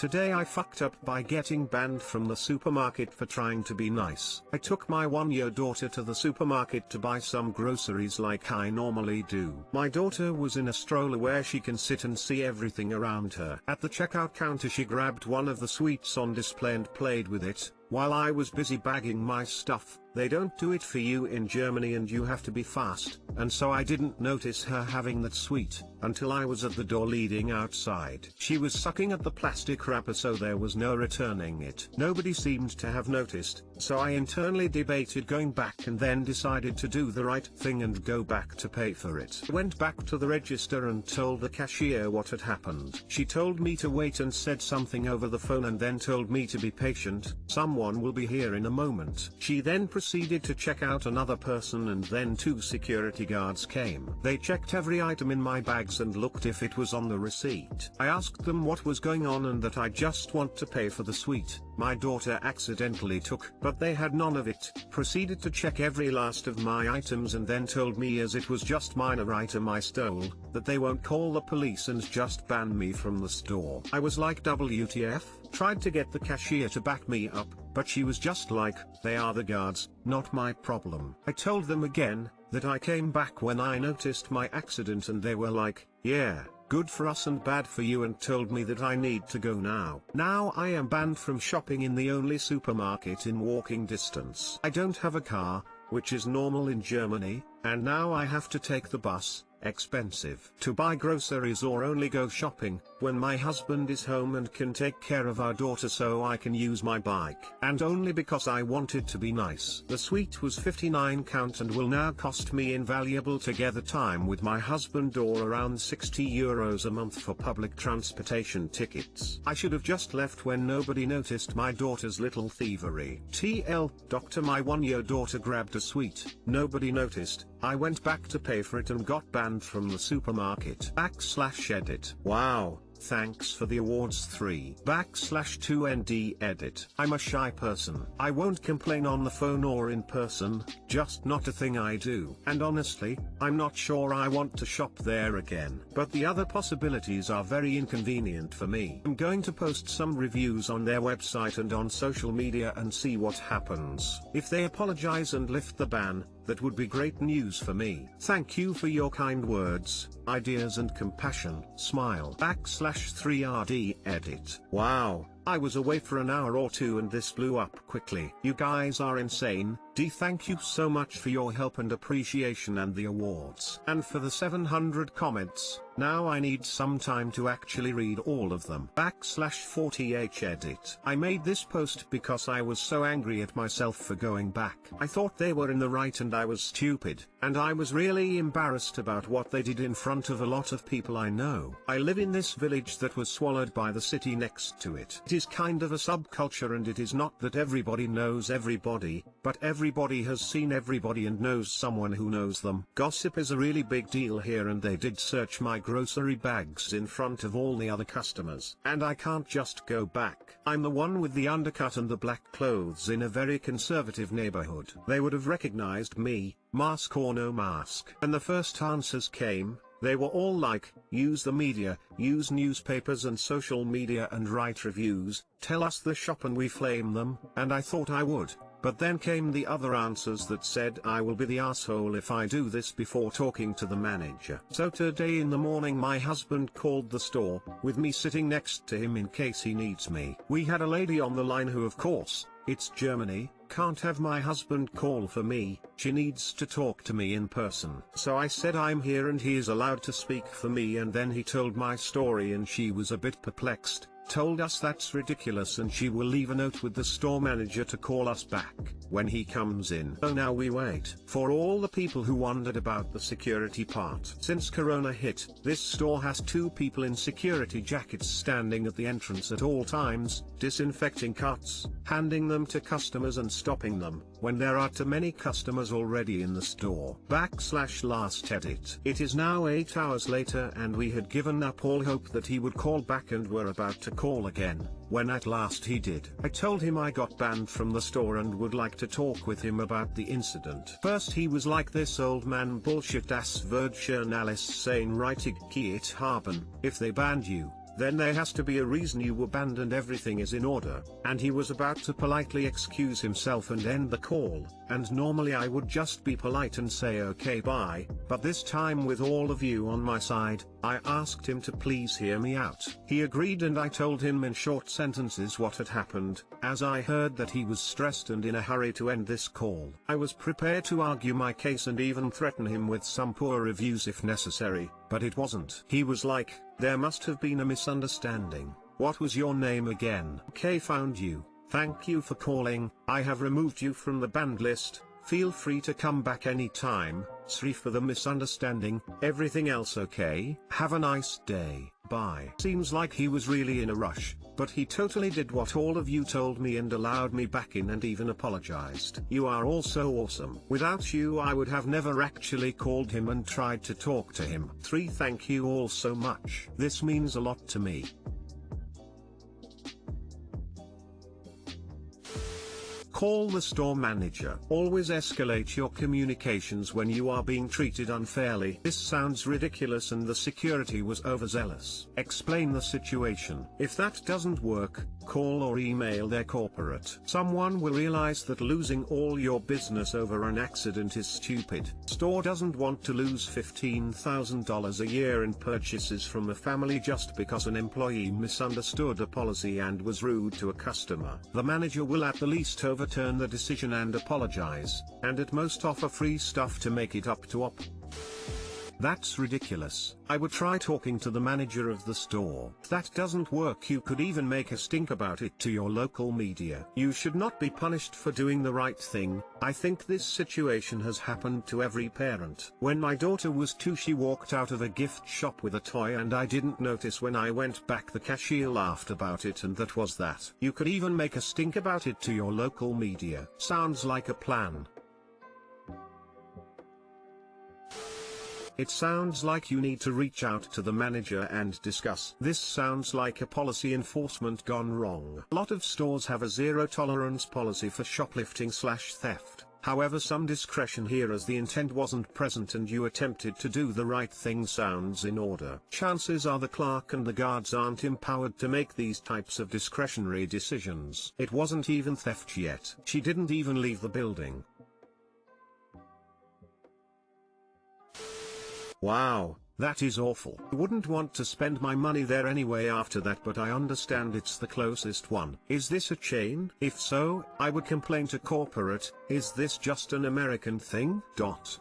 Today I fucked up by getting banned from the supermarket for trying to be nice. I took my 1-year daughter to the supermarket to buy some groceries like I normally do. My daughter was in a stroller where she can sit and see everything around her. At the checkout counter she grabbed one of the sweets on display and played with it, while I was busy bagging my stuff. They don't do it for you in Germany and you have to be fast, and so I didn't notice her having that sweet, until I was at the door leading outside. She was sucking at the plastic wrapper so there was no returning it. Nobody seemed to have noticed, so I internally debated going back and then decided to do the right thing and go back to pay for it. Went back to the register and told the cashier what had happened. She told me to wait and said something over the phone and then told me to be patient, someone will be here in a moment. She then proceeded to check out another person and then 2 security guards came. They checked every item in my bags and looked if it was on the receipt. I asked them what was going on and that I just want to pay for the sweet my daughter accidentally took, but they had none of it. Proceeded to check every last of my items and then told me as it was just minor item I stole, that they won't call the police and just ban me from the store. I was like WTF? Tried to get the cashier to back me up, but she was just like, they are the guards, not my problem. I told them again, that I came back when I noticed my accident and they were like, yeah, good for us and bad for you, and told me that I need to go now. Now I am banned from shopping in the only supermarket in walking distance. I don't have a car, which is normal in Germany, and now I have to take the bus, expensive, to buy groceries or only go shopping when my husband is home and can take care of our daughter, so I can use my bike. And only because I wanted to be nice. The sweet was 59 count and will now cost me invaluable together time with my husband or around €60 a month for public transportation tickets. I should have just left when nobody noticed my daughter's little thievery. TL, Doctor, my 1-year daughter grabbed a sweet, nobody noticed, I went back to pay for it and got banned from the supermarket. /edit. Wow. Thanks for the awards. 3/2nd edit. I'm a shy person. I won't complain on the phone or in person, just not a thing I do. And honestly, I'm not sure I want to shop there again. But the other possibilities are very inconvenient for me. I'm going to post some reviews on their website and on social media and see what happens. If they apologize and lift the ban, that would be great news for me. Thank you for your kind words, ideas and compassion. Smile. /3rd edit. Wow, I was away for an hour or two and this blew up quickly. You guys are insane. Thank you so much for your help and appreciation and the awards. And for the 700 comments. Now I need some time to actually read all of them. /40h edit. I made this post because I was so angry at myself for going back. I thought they were in the right and I was stupid, and I was really embarrassed about what they did in front of a lot of people I know. I live in this village that was swallowed by the city next to it. It is kind of a subculture, and it is not that everybody knows everybody, but everybody has seen everybody and knows someone who knows them. Gossip is a really big deal here, and they did search my grocery bags in front of all the other customers. And I can't just go back. I'm the one with the undercut and the black clothes in a very conservative neighborhood. They would have recognized me, mask or no mask. And the first answers came, they were all like, use the media, use newspapers and social media and write reviews, tell us the shop and we flame them, and I thought I would. But then came the other answers that said I will be the asshole if I do this before talking to the manager. So today in the morning my husband called the store, with me sitting next to him in case he needs me. We had a lady on the line who, of course, it's Germany, can't have my husband call for me, she needs to talk to me in person. So I said I'm here and he is allowed to speak for me, and then he told my story and she was a bit perplexed. Told us that's ridiculous and she will leave a note with the store manager to call us back when he comes in. So now we wait. For all the people who wondered about the security part. Since Corona hit, this store has 2 people in security jackets standing at the entrance at all times, disinfecting carts, handing them to customers and stopping them when there are too many customers already in the store. /last edit. It is now 8 hours later and we had given up all hope that he would call back and were about to call again, when at last he did. I told him I got banned from the store and would like to talk with him about the incident. First he was like, this old man bullshit, das wird schon alles sein richtig geht haben, if they banned you, then there has to be a reason you abandoned everything is in order, and he was about to politely excuse himself and end the call, and normally I would just be polite and say okay bye, but this time with all of you on my side, I asked him to please hear me out. He agreed and I told him in short sentences what had happened, as I heard that he was stressed and in a hurry to end this call. I was prepared to argue my case and even threaten him with some poor reviews if necessary, but it wasn't. He was like, there must have been a misunderstanding. What was your name again? Okay, found you. Thank you for calling. I have removed you from the banned list. Feel free to come back anytime. Sorry for the misunderstanding. Everything else okay? Have a nice day. Bye. Seems like he was really in a rush, but he totally did what all of you told me and allowed me back in and even apologized. You are all so awesome. Without you I would have never actually called him and tried to talk to him. 3. Thank you all so much. This means a lot to me. Call the store manager. Always escalate your communications when you are being treated unfairly. This sounds ridiculous and the security was overzealous. Explain the situation. If that doesn't work, call or email their corporate. Someone will realize that losing all your business over an accident is stupid. Store doesn't want to lose $15,000 a year in purchases from a family just because an employee misunderstood a policy and was rude to a customer. The manager will at the least overturn the decision and apologize, and at most offer free stuff to make it up to op. That's ridiculous. I would try talking to the manager of the store. If that doesn't work, you could even make a stink about it to your local media. You should not be punished for doing the right thing. I think this situation has happened to every parent. When my daughter was 2, she walked out of a gift shop with a toy and I didn't notice when I went back. The cashier laughed about it and that was that. You could even make a stink about it to your local media. Sounds like a plan. It sounds like you need to reach out to the manager and discuss. This sounds like a policy enforcement gone wrong. A lot of stores have a zero tolerance policy for shoplifting/theft. However, some discretion here as the intent wasn't present and you attempted to do the right thing sounds in order. Chances are the clerk and the guards aren't empowered to make these types of discretionary decisions. It wasn't even theft yet. She didn't even leave the building. Wow, that is awful. I wouldn't want to spend my money there anyway after that, but I understand it's the closest one. Is this a chain? If so, I would complain to corporate. Is this just an American thing?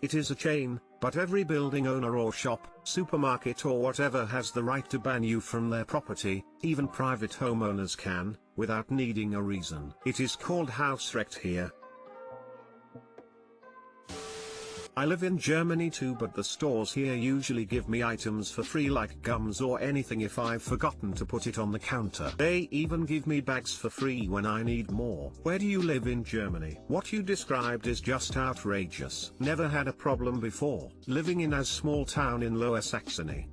It is a chain, but every building owner or shop, supermarket or whatever has the right to ban you from their property. Even private homeowners can, without needing a reason. It is called Hausrecht here. I live in Germany too, but the stores here usually give me items for free like gums or anything if I've forgotten to put it on the counter. They even give me bags for free when I need more. Where do you live in Germany? What you described is just outrageous. Never had a problem before, living in a small town in Lower Saxony.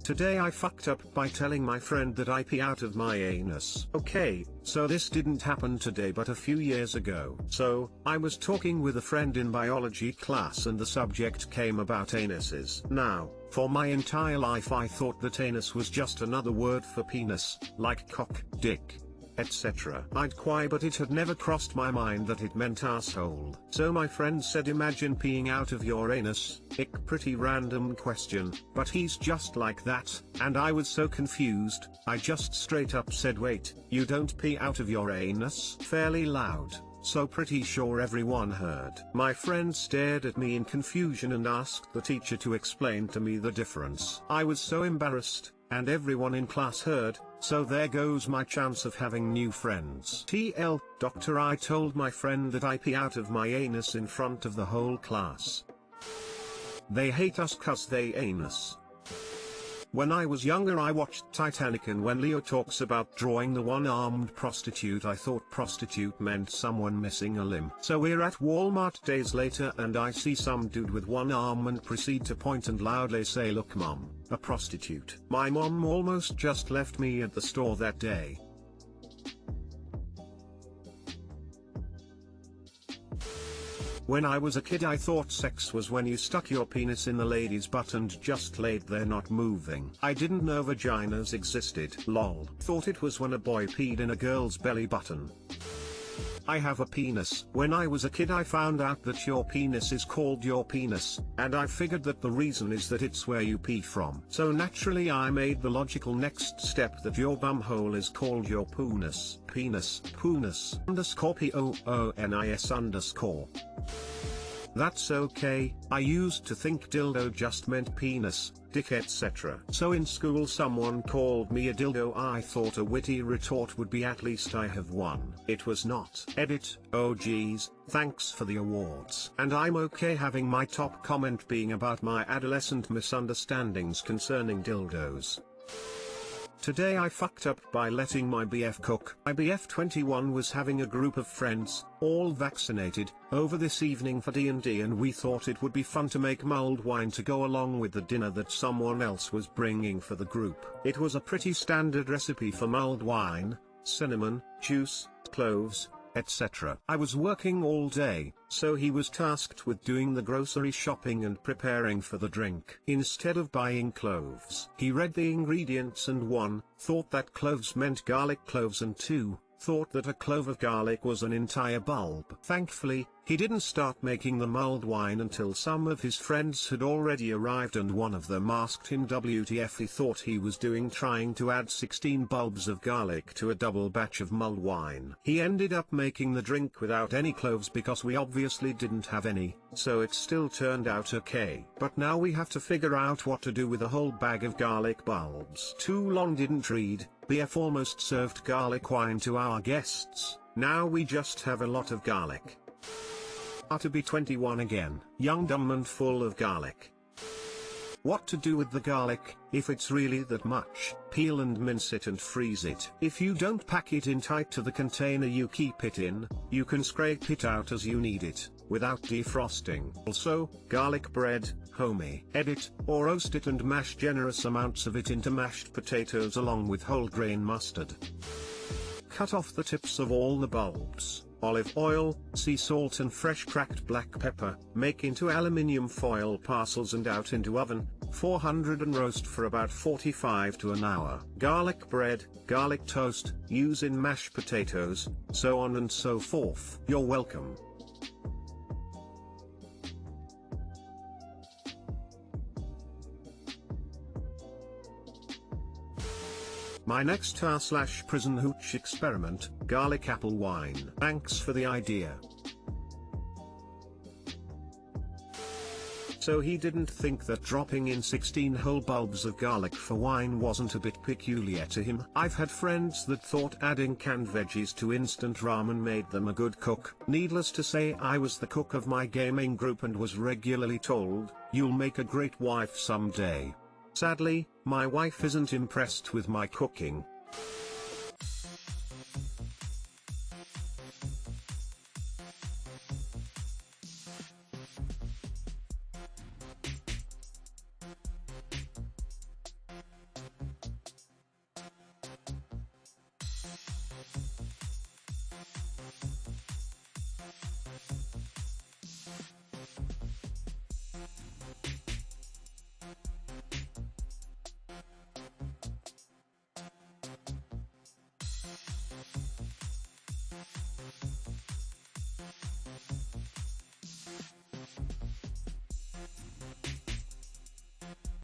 Today I fucked up by telling my friend that I pee out of my anus. Okay, so this didn't happen today but a few years ago. So, I was talking with a friend in biology class and the subject came about anuses. Now, for my entire life I thought that anus was just another word for penis, like cock, dick, etc. I'd quite, but it had never crossed my mind that it meant asshole. So my friend said, imagine peeing out of your anus. Pretty random question, but he's just like that, and I was so confused, I just straight up said, wait, you don't pee out of your anus? Fairly loud, so pretty sure everyone heard. My friend stared at me in confusion and asked the teacher to explain to me the difference. I was so embarrassed, and everyone in class heard, so there goes my chance of having new friends. TL, doctor, I told my friend that I pee out of my anus in front of the whole class. They hate us 'cause they anus. When I was younger I watched Titanic, and when Leo talks about drawing the one-armed prostitute I thought prostitute meant someone missing a limb. So we're at Walmart days later and I see some dude with one arm and proceed to point and loudly say, look mom, a prostitute. My mom almost just left me at the store that day. When I was a kid I thought sex was when you stuck your penis in the lady's butt and just laid there not moving. I didn't know vaginas existed. Lol. Thought it was when a boy peed in a girl's belly button. I have a penis. When I was a kid I found out that your penis is called your penis, and I figured that the reason is that it's where you pee from. So naturally I made the logical next step that your bumhole is called your poonis. Penis. Poonis. Underscore POONIS underscore. That's okay, I used to think dildo just meant penis, dick etc. So in school someone called me a dildo. I thought a witty retort would be at least I have won. It was not. Edit, oh geez, thanks for the awards. And I'm okay having my top comment being about my adolescent misunderstandings concerning dildos. Today I fucked up by letting my BF cook. My BF 21 was having a group of friends, all vaccinated, over this evening for D&D, and we thought it would be fun to make mulled wine to go along with the dinner that someone else was bringing for the group. It was a pretty standard recipe for mulled wine: cinnamon, juice, cloves, etc. I was working all day, so he was tasked with doing the grocery shopping and preparing for the drink. Instead of buying cloves, he read the ingredients and 1, thought that cloves meant garlic cloves, and 2, thought that a clove of garlic was an entire bulb. Thankfully, he didn't start making the mulled wine until some of his friends had already arrived, and one of them asked him WTF he thought he was doing trying to add 16 bulbs of garlic to a double batch of mulled wine. He ended up making the drink without any cloves because we obviously didn't have any, so it still turned out okay. But now we have to figure out what to do with a whole bag of garlic bulbs. Too long didn't read. BF almost served garlic wine to our guests. Now we just have a lot of garlic. To be 21 again, young, dumb and full of garlic. What to do with the garlic? If it's really that much, peel and mince it and freeze it. If you don't pack it in tight to the container you keep it in, you can scrape it out as you need it, without defrosting. Also, garlic bread, homie. Edit, or roast it and mash generous amounts of it into mashed potatoes along with whole grain mustard. Cut off the tips of all the bulbs. Olive oil, sea salt and fresh cracked black pepper, make into aluminium foil parcels and out into oven, 400, and roast for about 45 to an hour. Garlic bread, garlic toast, use in mashed potatoes, so on and so forth. You're welcome. My next /prison hooch experiment, garlic apple wine. Thanks for the idea. So he didn't think that dropping in 16 whole bulbs of garlic for wine wasn't a bit peculiar to him. I've had friends that thought adding canned veggies to instant ramen made them a good cook. Needless to say, I was the cook of my gaming group and was regularly told, "You'll make a great wife someday." Sadly, my wife isn't impressed with my cooking.